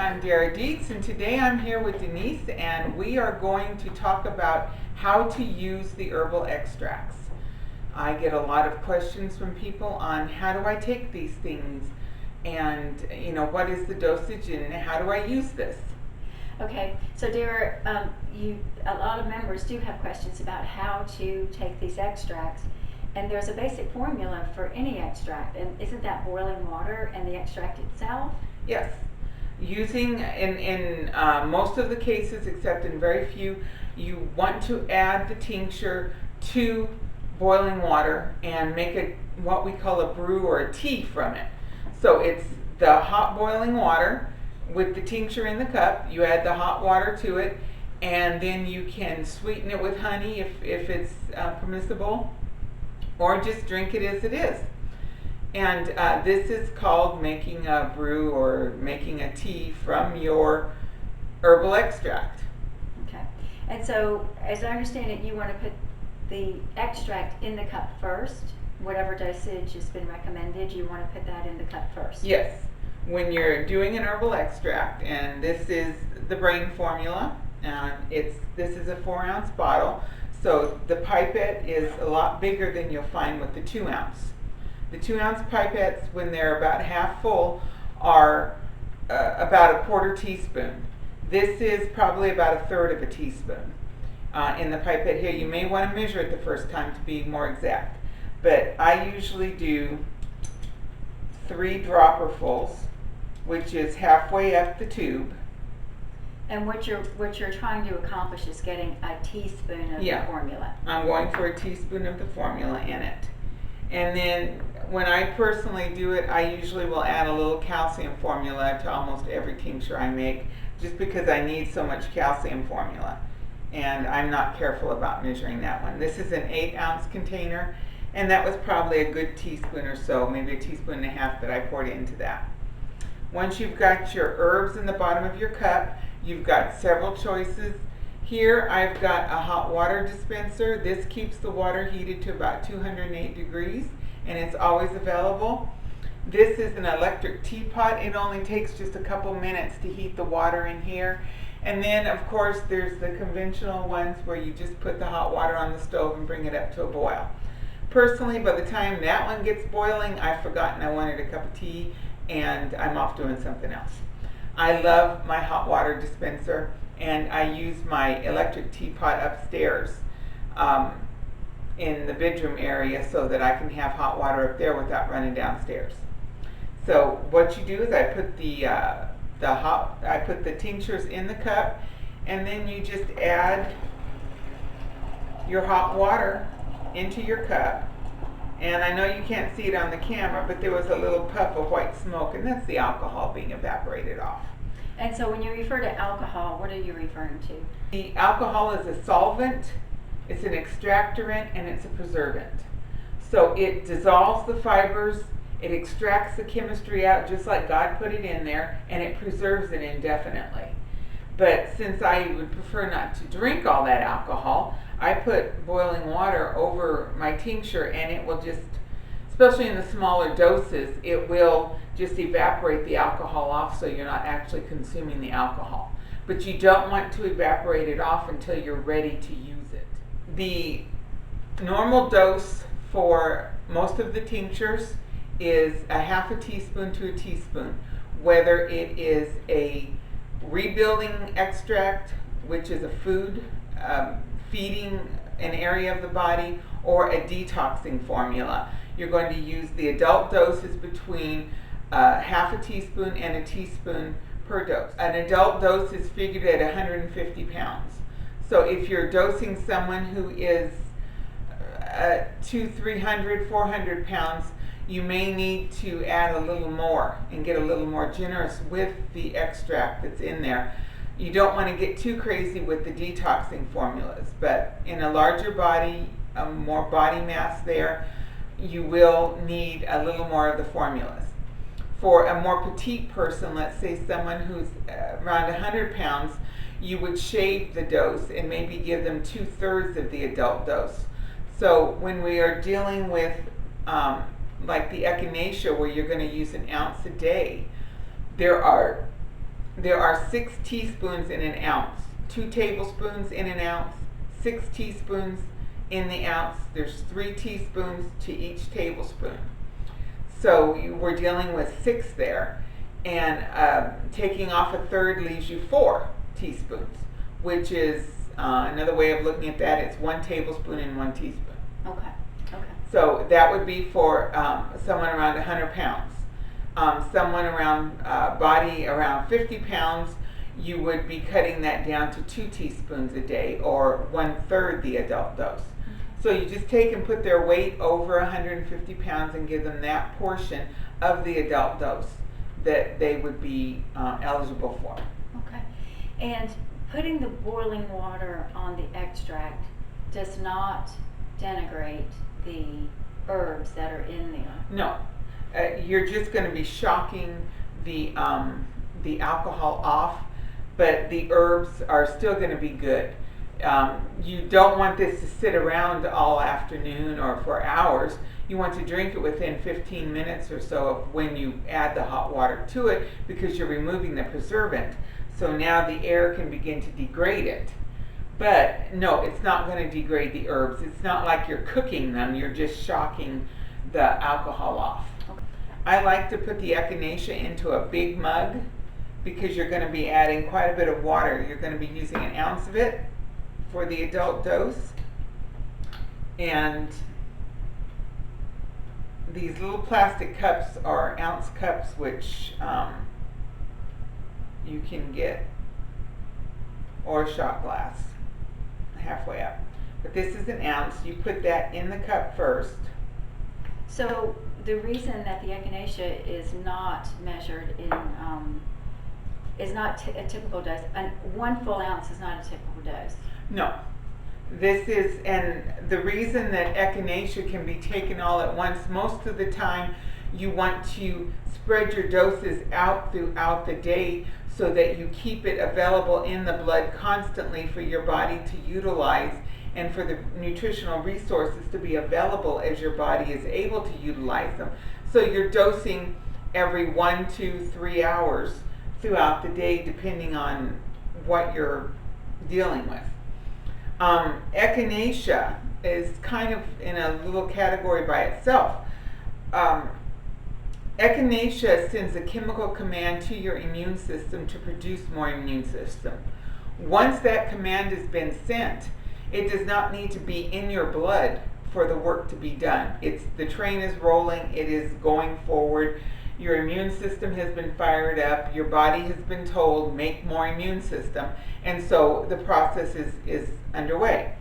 I'm Dara Dietz, and today I'm here with Denise, and we are going to talk about how to use the herbal extracts. I get a lot of questions from people on how do I take these things, and what is the dosage, and how do I use this? Okay, so Dara, a lot of members do have questions about how to take these extracts, and there's a basic formula for any extract, and isn't that boiling water and the extract itself? Yes. Using, in most of the cases, except in very few, you want to add the tincture to boiling water and make what we call a brew or a tea from it. So it's the hot boiling water with the tincture in the cup. You add the hot water to it, and then you can sweeten it with honey if it's permissible, or just drink it as it is. And this is called making a brew or making a tea from your herbal extract. Okay, and so as I understand it, you want to put the extract in the cup first. Whatever dosage has been recommended, you want to put that in the cup first. Yes, when you're doing an herbal extract, and this is the brain formula, and this is a 4-ounce bottle, so the pipette is a lot bigger than you'll find with the 2-ounce. The 2-ounce pipettes, when they're about half full, are about a quarter teaspoon. This is probably about a third of a teaspoon in the pipette here. You may want to measure it the first time to be more exact, but I usually do 3 dropperfuls, which is halfway up the tube. And what you're trying to accomplish is getting a teaspoon of the formula. I'm going for a teaspoon of the formula in it. And then when I personally do it, I usually will add a little calcium formula to almost every tincture I make, just because I need so much calcium formula. And I'm not careful about measuring that one. This is an 8-ounce container, and that was probably a good teaspoon or so, maybe a teaspoon and a half that I poured into that. Once you've got your herbs in the bottom of your cup, you've got several choices. Here I've got a hot water dispenser. This keeps the water heated to about 208 degrees, and it's always available. This is an electric teapot. It only takes just a couple minutes to heat the water in here. And then, of course, there's the conventional ones where you just put the hot water on the stove and bring it up to a boil. Personally, by the time that one gets boiling, I've forgotten I wanted a cup of tea, and I'm off doing something else. I love my hot water dispenser, and I use my electric teapot upstairs in the bedroom area so that I can have hot water up there without running downstairs. So what you do is I put the tinctures in the cup, and then you just add your hot water into your cup. And I know you can't see it on the camera, but there was a little puff of white smoke, and that's the alcohol being evaporated off. And so when you refer to alcohol, what are you referring to? The alcohol is a solvent, it's an extractorant, and it's a preservant. So it dissolves the fibers, it extracts the chemistry out just like God put it in there, and it preserves it indefinitely. But since I would prefer not to drink all that alcohol, I put boiling water over my tincture, and it will just, especially in the smaller doses, it will just evaporate the alcohol off, so you're not actually consuming the alcohol. But you don't want to evaporate it off until you're ready to use it. The normal dose for most of the tinctures is a half a teaspoon to a teaspoon, whether it is a rebuilding extract, which is a food feeding an area of the body, or a detoxing formula. You're going to use the adult doses between half a teaspoon and a teaspoon per dose. An adult dose is figured at 150 pounds. So if you're dosing someone who is 200, 300, 400 pounds, you may need to add a little more and get a little more generous with the extract that's in there. You don't want to get too crazy with the detoxing formulas, but in a larger body, more body mass there, you will need a little more of the formulas. For a more petite person, let's say someone who's around 100 pounds, you would shave the dose and maybe give them 2/3 of the adult dose. So when we are dealing with like the echinacea, where you're going to use 1 ounce a day, there are there are 6 teaspoons in an ounce. 2 tablespoons in an ounce, 6 teaspoons in the ounce. There's 3 teaspoons to each tablespoon. So we're dealing with 6 there. And taking off a third leaves you 4 teaspoons, which is another way of looking at that. It's 1 tablespoon and 1 teaspoon. Okay. Okay. So that would be for someone around 100 pounds. Someone around body around 50 pounds, you would be cutting that down to 2 teaspoons a day, or 1/3 the adult dose. So you just take and put their weight over 150 pounds and give them that portion of the adult dose that they would be eligible for. Okay. And putting the boiling water on the extract does not denigrate the herbs that are in there. No, you're just going to be shocking the alcohol off, but the herbs are still going to be good. You don't want this to sit around all afternoon or for hours. You want to drink it within 15 minutes or so of when you add the hot water to it, because you're removing the preservant. So now the air can begin to degrade it. But no, it's not going to degrade the herbs. It's not like you're cooking them. You're just shocking the alcohol off. Okay. I like to put the echinacea into a big mug, because you're going to be adding quite a bit of water. You're going to be using an ounce of it for the adult dose. And these little plastic cups are ounce cups, which you can get, or a shot glass halfway up. But this is an ounce. You put that in the cup first. So the reason that the echinacea is not measured in is not a typical dose, and 1 full ounce is not a typical dose. No. This is, and the reason that echinacea can be taken all at once, most of the time you want to spread your doses out throughout the day so that you keep it available in the blood constantly for your body to utilize, and for the nutritional resources to be available as your body is able to utilize them. So you're dosing every 1, 2, 3 hours throughout the day, depending on what you're dealing with. Echinacea is kind of in a little category by itself. Echinacea sends a chemical command to your immune system to produce more immune system. Once that command has been sent, it does not need to be in your blood for the work to be done. The train is rolling, it is going forward. Your immune system has been fired up, your body has been told, make more immune system, and so the process is underway.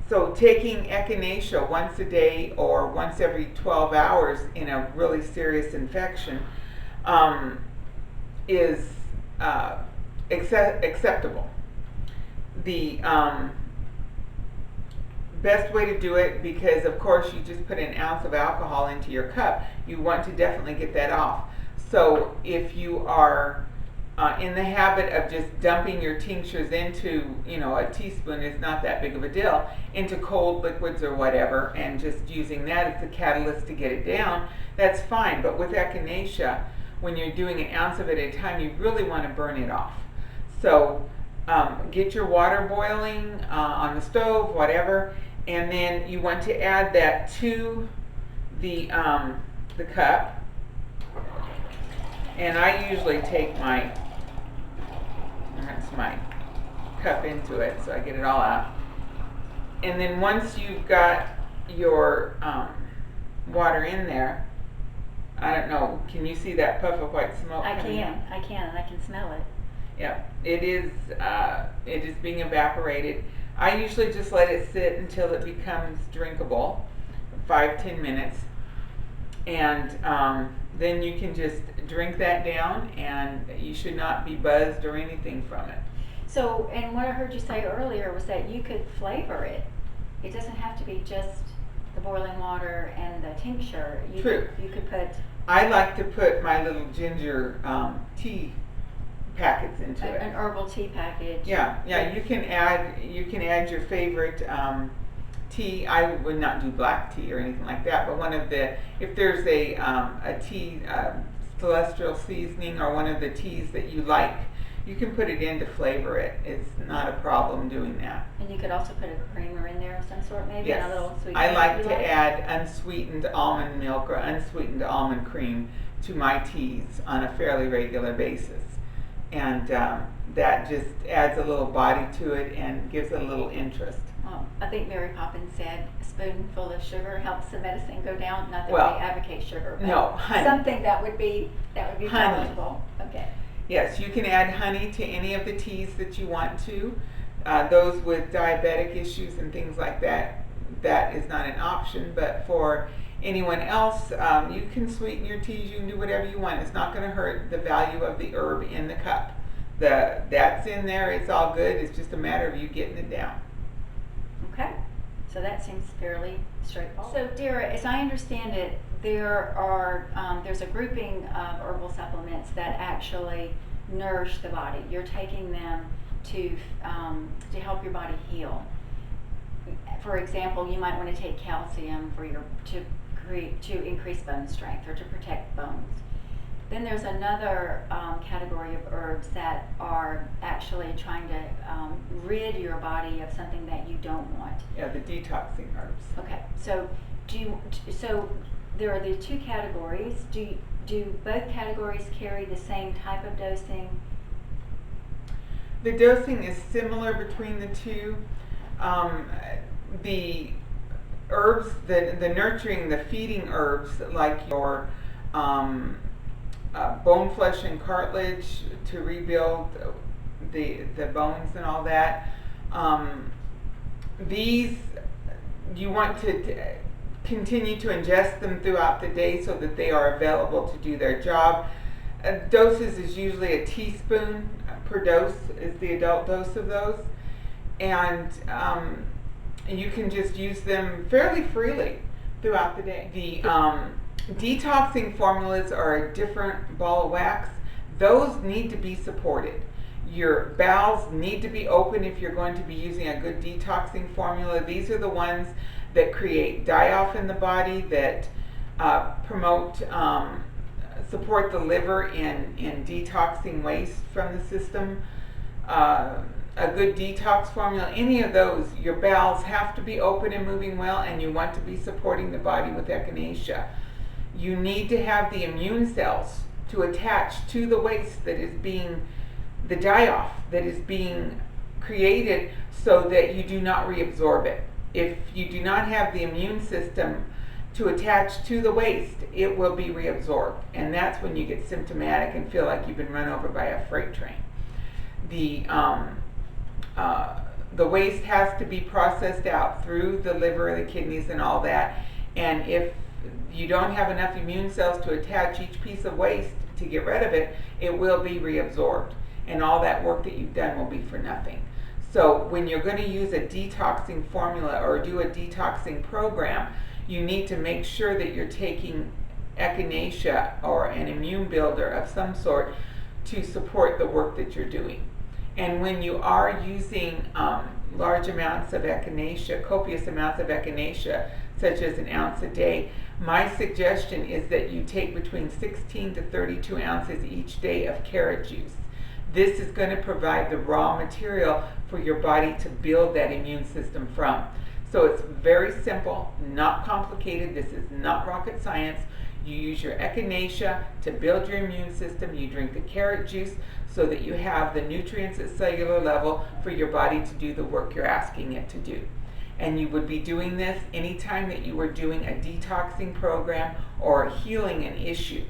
So taking echinacea once a day or once every 12 hours in a really serious infection is acceptable. The best way to do it, because of course you just put an ounce of alcohol into your cup, you want to definitely get that off. So if you are in the habit of just dumping your tinctures into, a teaspoon is not that big of a deal, into cold liquids or whatever, and just using that as the catalyst to get it down, that's fine. But with echinacea, when you're doing an ounce of it at a time, you really want to burn it off. So get your water boiling on the stove, whatever, and then you want to add that to the cup. And I usually take my cup into it, so I get it all out. And then once you've got your water in there, I don't know, can you see that puff of white smoke? I can, and I can smell it. Yeah, it is being evaporated. I usually just let it sit until it becomes drinkable, 5-10 minutes, and then you can just drink that down, and you should not be buzzed or anything from it. So, and what I heard you say earlier was that you could flavor it. It doesn't have to be just the boiling water and the tincture. True. You could put... I like to put my little ginger tea packets into it. An herbal tea package. Yeah. You can add your favorite tea. I would not do black tea or anything like that, but if there's a tea celestial seasoning or one of the teas that you like, You can put it in to flavor it. It's not a problem doing that. And you could also put a creamer in there of some sort, maybe, and a Yes, little sweet I cream like if to you add unsweetened almond milk or unsweetened almond cream to my teas on a fairly regular basis. And that just adds a little body to it and gives it a little interest. I think Mary Poppins said a spoonful of sugar helps the medicine go down. Not that Well, we advocate sugar, but no, honey. something that would be Honey. palatable. Okay. Yes, you can add honey to any of the teas that you want to. Those with diabetic issues and things like that, that is not an option. But for anyone else, you can sweeten your teas. You can do whatever you want. It's not going to hurt the value of the herb in the cup. That's in there. It's all good. It's just a matter of you getting it down. Okay, so that seems fairly straightforward. So, Dara, as I understand it, there's a grouping of herbal supplements that actually nourish the body. You're taking them to help your body heal. For example, you might want to take calcium to increase bone strength or to protect bones. Then there's another category of herbs that are actually trying to rid your body of something that you don't want. Yeah, the detoxing herbs. Okay, so so there are the two categories. Do both categories carry the same type of dosing? The dosing is similar between the two. The herbs, the nurturing, the feeding herbs, like your bone, flesh, and cartilage to rebuild the bones and all that. These, you want to continue to ingest them throughout the day so that they are available to do their job. Doses is usually a teaspoon per dose is the adult dose of those. And you can just use them fairly freely throughout the day. The detoxing formulas are a different ball of wax. Those need to be supported. Your bowels need to be open if you're going to be using a good detoxing formula. These are the ones that create die-off in the body, that support the liver in detoxing waste from the system. A good detox formula, any of those, your bowels have to be open and moving well, and you want to be supporting the body with echinacea. You need to have the immune cells to attach to the waste that is being, the die-off that is being created, so that you do not reabsorb it. If you do not have the immune system to attach to the waste, it will be reabsorbed, and that's when you get symptomatic and feel like you've been run over by a freight train. The waste has to be processed out through the liver, the kidneys, and all that. And if you don't have enough immune cells to attach each piece of waste to get rid of it, it will be reabsorbed. And all that work that you've done will be for nothing. So when you're going to use a detoxing formula or do a detoxing program, you need to make sure that you're taking echinacea or an immune builder of some sort to support the work that you're doing. And when you are using large amounts of echinacea, copious amounts of echinacea, such as an ounce a day, my suggestion is that you take between 16 to 32 ounces each day of carrot juice. This is going to provide the raw material for your body to build that immune system from. So it's very simple, not complicated. This is not rocket science. You use your echinacea to build your immune system. You drink the carrot juice so that you have the nutrients at cellular level for your body to do the work you're asking it to do. And you would be doing this anytime that you were doing a detoxing program or healing an issue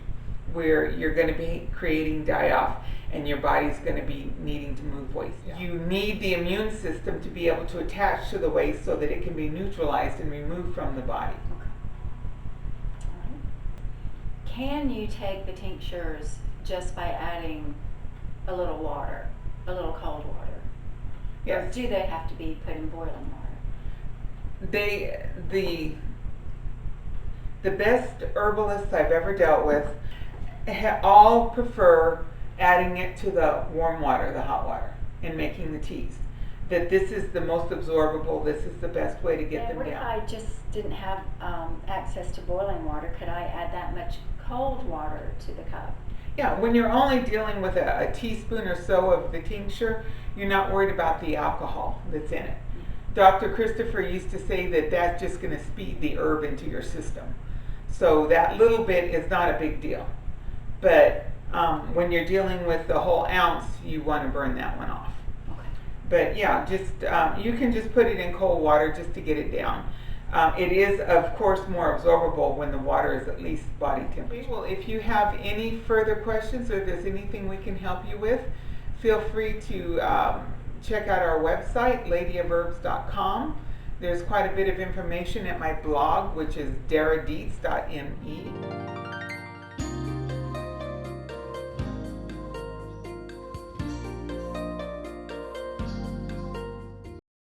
where you're going to be creating die-off and your body's going to be needing to move waste. You need the immune system to be able to attach to the waste so that it can be neutralized and removed from the body. Can you take the tinctures just by adding a little water, a little cold water? Yes. Or do they have to be put in boiling water? The best herbalists I've ever dealt with all prefer adding it to the warm water, the hot water, and making the teas. That this is the most absorbable, this is the best way to get them what down. if I just didn't have access to boiling water? Could I add that much cold water to the cup? Yeah, when you're only dealing with a teaspoon or so of the tincture, you're not worried about the alcohol that's in it. Dr. Christopher used to say that that's just going to speed the herb into your system. So that little bit is not a big deal. But when you're dealing with the whole ounce, you want to burn that one off. Okay. But yeah, just you can just put it in cold water just to get it down. It is, of course, more absorbable when the water is at least body temperature. Well, if you have any further questions or if there's anything we can help you with, feel free to check out our website, ladyofherbs.com. There's quite a bit of information at my blog, which is daradietz.me.